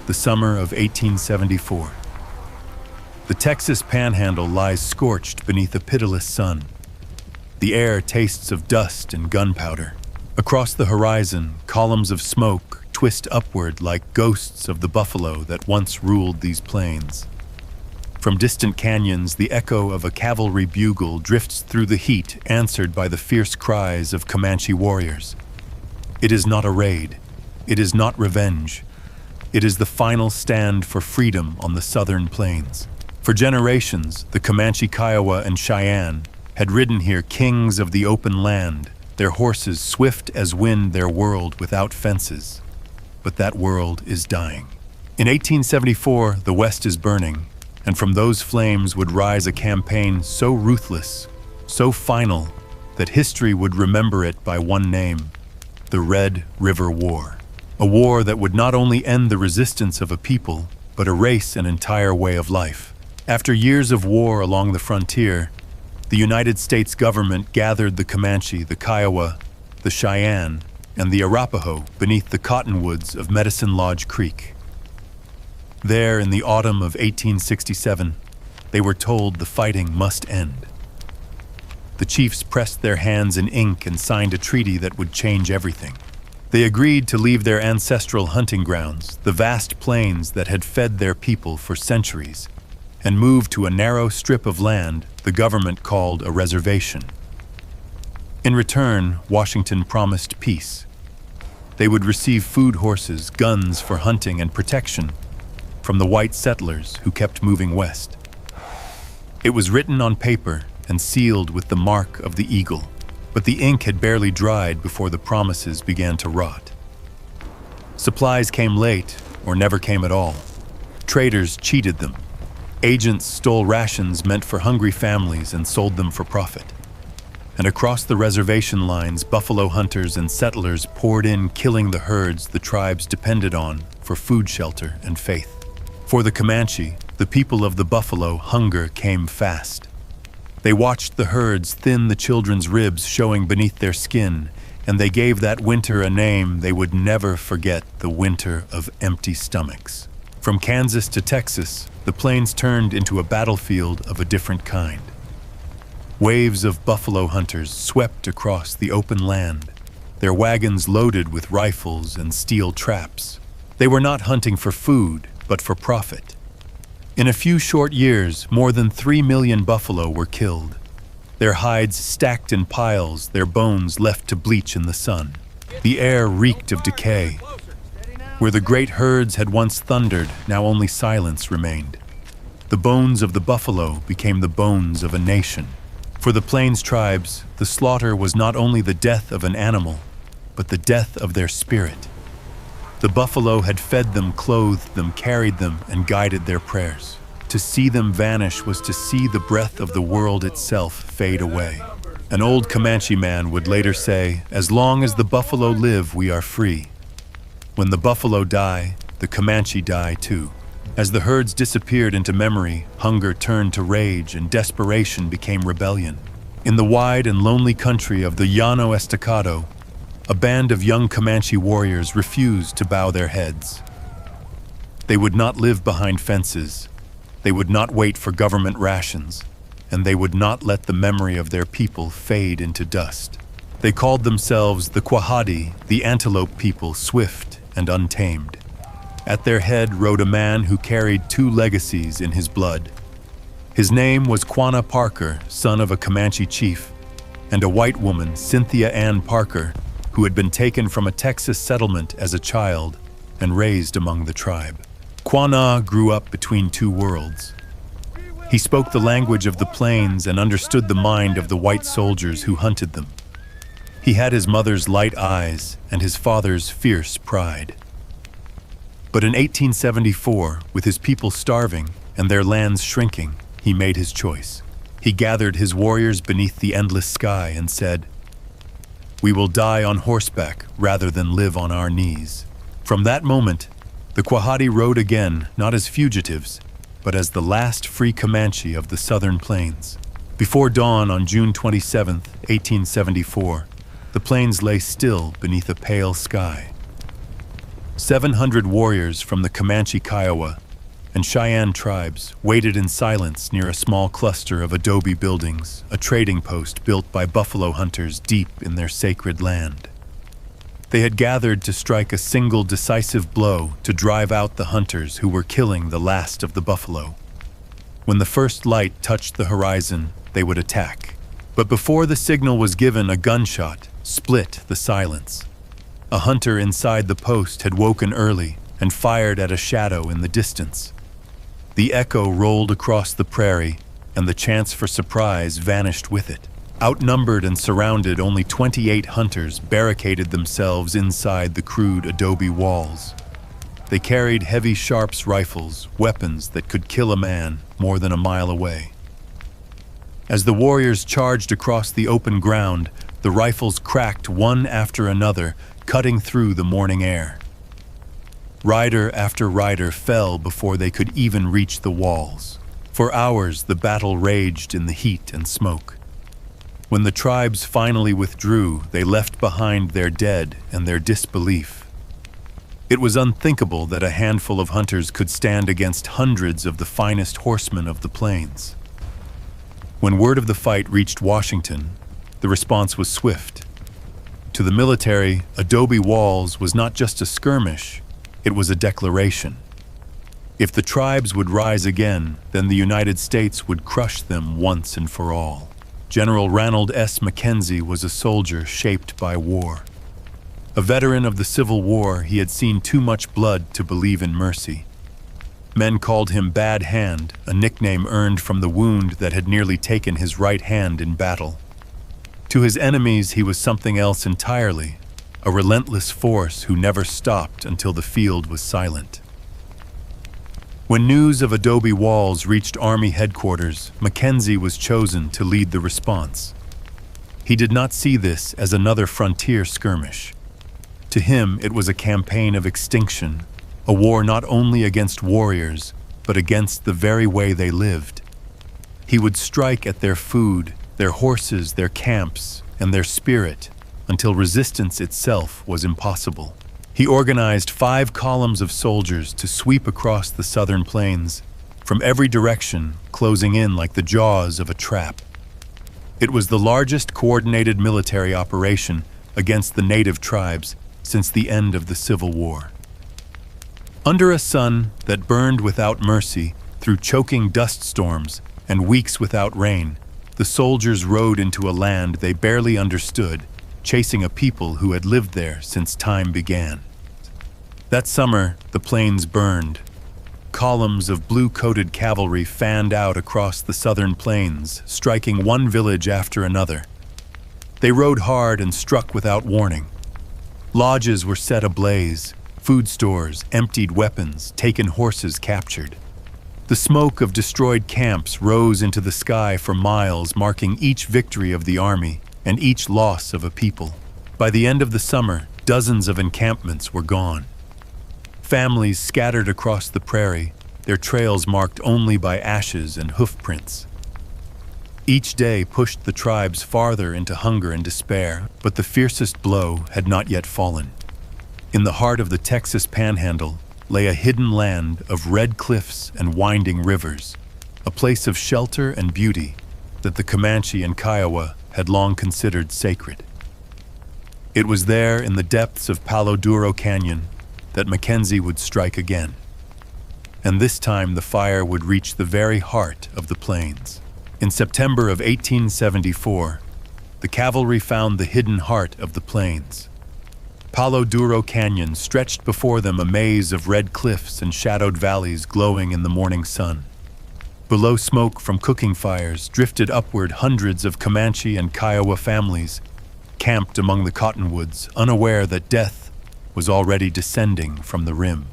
the summer of 1874. The Texas Panhandle lies scorched beneath a pitiless sun. The air tastes of dust and gunpowder. Across the horizon, columns of smoke twist upward like ghosts of the buffalo that once ruled these plains. From distant canyons, the echo of a cavalry bugle drifts through the heat, answered by the fierce cries of Comanche warriors. It is not a raid. It is not revenge. It is the final stand for freedom on the southern plains. For generations, the Comanche, Kiowa, and Cheyenne had ridden here, kings of the open land, their horses swift as wind, their world without fences. But that world is dying. In 1874, the West is burning, and from those flames would rise a campaign so ruthless, so final, that history would remember it by one name: the Red River War. A war that would not only end the resistance of a people, but erase an entire way of life. After years of war along the frontier, the United States government gathered the Comanche, the Kiowa, the Cheyenne, and the Arapaho beneath the cottonwoods of Medicine Lodge Creek. There, in the autumn of 1867, they were told the fighting must end. The chiefs pressed their hands in ink and signed a treaty that would change everything. They agreed to leave their ancestral hunting grounds, the vast plains that had fed their people for centuries, and move to a narrow strip of land the government called a reservation. In return, Washington promised peace. They would receive food horses, guns for hunting and protection from the white settlers who kept moving west. It was written on paper and sealed with the mark of the eagle, but the ink had barely dried before the promises began to rot. Supplies came late or never came at all. Traders cheated them. Agents stole rations meant for hungry families and sold them for profit. And across the reservation lines, buffalo hunters and settlers poured in, killing the herds the tribes depended on for food, shelter, and faith. For the Comanche, the people of the buffalo, hunger came fast. They watched the herds thin the children's ribs showing beneath their skin, and they gave that winter a name they would never forget: the winter of empty stomachs. From Kansas to Texas, the plains turned into a battlefield of a different kind. Waves of buffalo hunters swept across the open land, their wagons loaded with rifles and steel traps. They were not hunting for food, but for profit. In a few short years, more than 3 million buffalo were killed, their hides stacked in piles, their bones left to bleach in the sun. The air reeked of decay. Where the great herds had once thundered, now only silence remained. The bones of the buffalo became the bones of a nation. For the Plains tribes, the slaughter was not only the death of an animal, but the death of their spirit. The buffalo had fed them, clothed them, carried them, and guided their prayers. To see them vanish was to see the breath of the world itself fade away. An old Comanche man would later say, "As long as the buffalo live, we are free. When the buffalo die, the Comanche die too." As the herds disappeared into memory, hunger turned to rage and desperation became rebellion. In the wide and lonely country of the Llano Estacado, a band of young Comanche warriors refused to bow their heads. They would not live behind fences, they would not wait for government rations, and they would not let the memory of their people fade into dust. They called themselves the Quahadi, the antelope people, swift and untamed. At their head rode a man who carried two legacies in his blood. His name was Quanah Parker, son of a Comanche chief, and a white woman, Cynthia Ann Parker, who had been taken from a Texas settlement as a child and raised among the tribe. Quanah grew up between two worlds. He spoke the language of the plains and understood the mind of the white soldiers who hunted them. He had his mother's light eyes and his father's fierce pride. But in 1874, with his people starving and their lands shrinking, he made his choice. He gathered his warriors beneath the endless sky and said, "We will die on horseback rather than live on our knees." From that moment, the Quahadi rode again, not as fugitives, but as the last free Comanche of the southern plains. Before dawn on June 27, 1874, the plains lay still beneath a pale sky. 700 warriors from the Comanche, Kiowa, and Cheyenne tribes waited in silence near a small cluster of adobe buildings, a trading post built by buffalo hunters deep in their sacred land. They had gathered to strike a single decisive blow to drive out the hunters who were killing the last of the buffalo. When the first light touched the horizon, they would attack. But before the signal was given, a gunshot split the silence. A hunter inside the post had woken early and fired at a shadow in the distance. The echo rolled across the prairie, and the chance for surprise vanished with it. Outnumbered and surrounded, only 28 hunters barricaded themselves inside the crude adobe walls. They carried heavy sharps rifles, weapons that could kill a man more than a mile away. As the warriors charged across the open ground, the rifles cracked one after another, cutting through the morning air. Rider after rider fell before they could even reach the walls. For hours, the battle raged in the heat and smoke. When the tribes finally withdrew, they left behind their dead and their disbelief. It was unthinkable that a handful of hunters could stand against hundreds of the finest horsemen of the plains. When word of the fight reached Washington, the response was swift. To the military, Adobe Walls was not just a skirmish, it was a declaration. If the tribes would rise again, then the United States would crush them once and for all. General Ranald Mackenzie was a soldier shaped by war. A veteran of the Civil War, he had seen too much blood to believe in mercy. Men called him Bad Hand, a nickname earned from the wound that had nearly taken his right hand in battle. To his enemies, he was something else entirely, a relentless force who never stopped until the field was silent. When news of Adobe Walls reached Army headquarters, Mackenzie was chosen to lead the response. He did not see this as another frontier skirmish. To him, it was a campaign of extinction, a war not only against warriors, but against the very way they lived. He would strike at their food, their horses, their camps, and their spirit, until resistance itself was impossible. He organized 5 columns of soldiers to sweep across the southern plains, from every direction, closing in like the jaws of a trap. It was the largest coordinated military operation against the native tribes since the end of the Civil War. Under a sun that burned without mercy, through choking dust storms and weeks without rain, the soldiers rode into a land they barely understood, chasing a people who had lived there since time began. That summer, the plains burned. Columns of blue-coated cavalry fanned out across the southern plains, striking one village after another. They rode hard and struck without warning. Lodges were set ablaze, food stores, emptied weapons, taken horses captured. The smoke of destroyed camps rose into the sky for miles, marking each victory of the army and each loss of a people. By the end of the summer, dozens of encampments were gone. Families scattered across the prairie, their trails marked only by ashes and hoof prints. Each day pushed the tribes farther into hunger and despair, but the fiercest blow had not yet fallen. In the heart of the Texas Panhandle lay a hidden land of red cliffs and winding rivers, a place of shelter and beauty that the Comanche and Kiowa had long considered sacred. It was there in the depths of Palo Duro Canyon that Mackenzie would strike again. And this time the fire would reach the very heart of the plains. In September of 1874, the cavalry found the hidden heart of the plains. Palo Duro Canyon stretched before them, a maze of red cliffs and shadowed valleys glowing in the morning sun. Below, smoke from cooking fires drifted upward. Hundreds of Comanche and Kiowa families camped among the cottonwoods, unaware that death was already descending from the rim.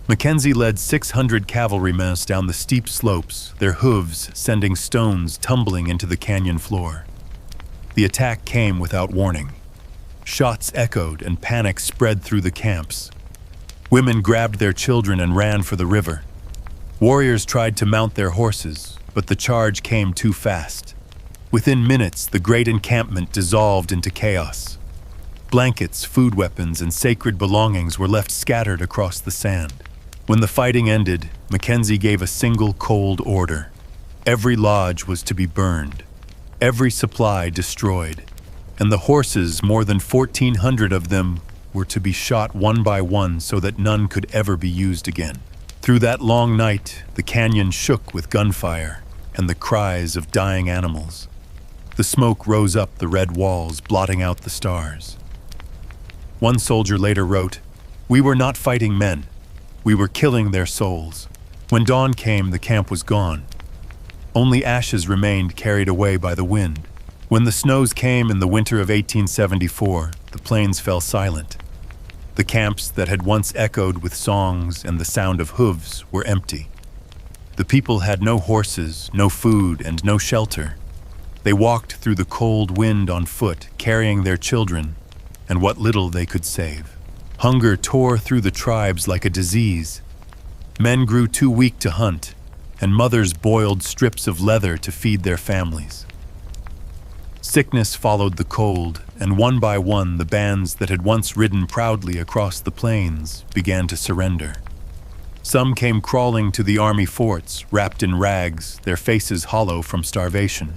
Mackenzie led 600 cavalrymen down the steep slopes, their hooves sending stones tumbling into the canyon floor. The attack came without warning. Shots echoed and panic spread through the camps. Women grabbed their children and ran for the river. Warriors tried to mount their horses, but the charge came too fast. Within minutes, the great encampment dissolved into chaos. Blankets, food weapons, and sacred belongings were left scattered across the sand. When the fighting ended, Mackenzie gave a single cold order. Every lodge was to be burned, every supply destroyed, and the horses, more than 1,400 of them, were to be shot one by one so that none could ever be used again. Through that long night, the canyon shook with gunfire and the cries of dying animals. The smoke rose up the red walls, blotting out the stars. One soldier later wrote, "We were not fighting men. We were killing their souls." When dawn came, the camp was gone. Only ashes remained, carried away by the wind. When the snows came in the winter of 1874, the plains fell silent. The camps that had once echoed with songs and the sound of hooves were empty. The people had no horses, no food, and no shelter. They walked through the cold wind on foot, carrying their children and what little they could save. Hunger tore through the tribes like a disease. Men grew too weak to hunt, and mothers boiled strips of leather to feed their families. Sickness followed the cold, and one by one the bands that had once ridden proudly across the plains began to surrender. Some came crawling to the army forts, wrapped in rags, their faces hollow from starvation.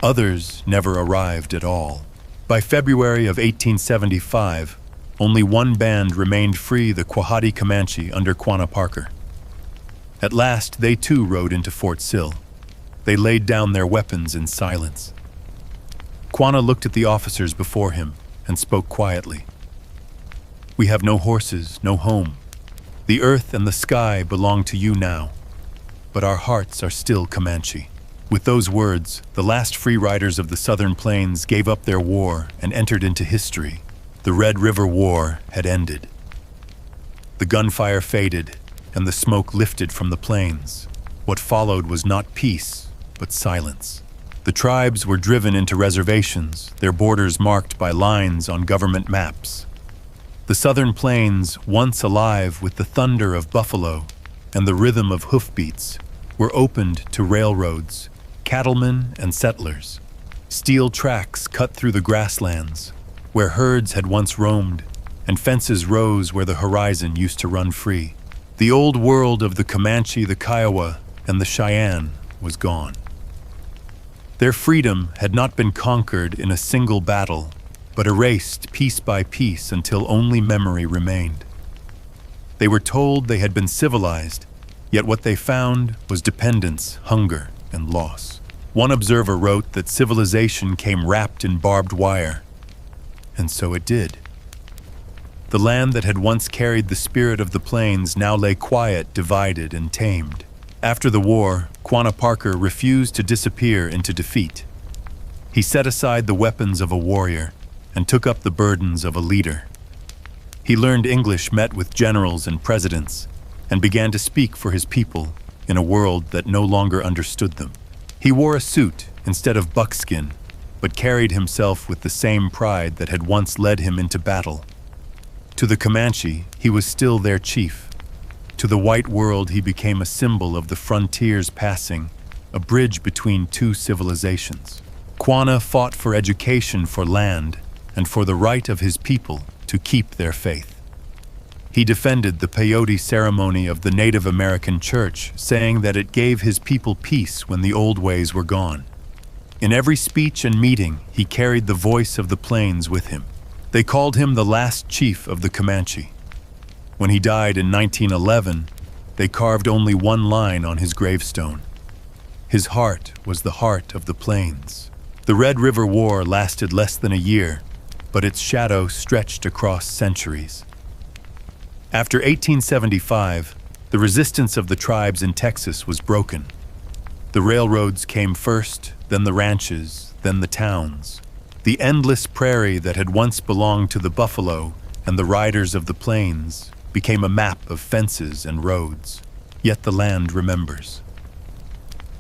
Others never arrived at all. By February of 1875, only one band remained free, the Comanche under Quanah Parker. At last, they too rode into Fort Sill. They laid down their weapons in silence. Quanah looked at the officers before him and spoke quietly. "We have no horses, no home. The earth and the sky belong to you now, but our hearts are still Comanche." With those words, the last free riders of the southern plains gave up their war and entered into history. The Red River War had ended. The gunfire faded, and the smoke lifted from the plains. What followed was not peace, but silence. The tribes were driven into reservations, their borders marked by lines on government maps. The southern plains, once alive with the thunder of buffalo and the rhythm of hoofbeats, were opened to railroads, cattlemen, and settlers. Steel tracks cut through the grasslands, where herds had once roamed, and fences rose where the horizon used to run free. The old world of the Comanche, the Kiowa, and the Cheyenne was gone. Their freedom had not been conquered in a single battle, but erased piece by piece until only memory remained. They were told they had been civilized, yet what they found was dependence, hunger, and loss. One observer wrote that civilization came wrapped in barbed wire, and so it did. The land that had once carried the spirit of the plains now lay quiet, divided, and tamed. After the war, Quanah Parker refused to disappear into defeat. He set aside the weapons of a warrior and took up the burdens of a leader. He learned English, met with generals and presidents, and began to speak for his people in a world that no longer understood them. He wore a suit instead of buckskin, but carried himself with the same pride that had once led him into battle. To the Comanche, he was still their chief. To the white world, he became a symbol of the frontiers passing, a bridge between two civilizations. Quanah fought for education, for land, and for the right of his people to keep their faith. He defended the peyote ceremony of the Native American church, saying that it gave his people peace when the old ways were gone. In every speech and meeting, he carried the voice of the plains with him. They called him the last chief of the Comanche. When he died in 1911, they carved only one line on his gravestone. His heart was the heart of the plains. The Red River War lasted less than a year, but its shadow stretched across centuries. After 1875, the resistance of the tribes in Texas was broken. The railroads came first, then the ranches, then the towns. The endless prairie that had once belonged to the buffalo and the riders of the plains became a map of fences and roads, yet the land remembers.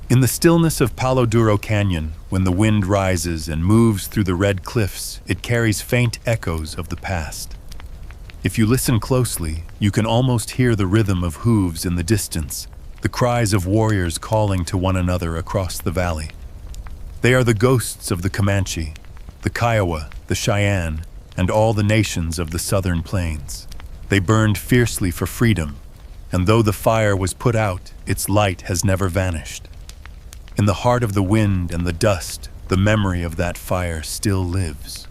In the stillness of Palo Duro Canyon, when the wind rises and moves through the red cliffs, it carries faint echoes of the past. If you listen closely, you can almost hear the rhythm of hooves in the distance, the cries of warriors calling to one another across the valley. They are the ghosts of the Comanche, the Kiowa, the Cheyenne, and all the nations of the southern plains. They burned fiercely for freedom, and though the fire was put out, its light has never vanished. In the heart of the wind and the dust, the memory of that fire still lives.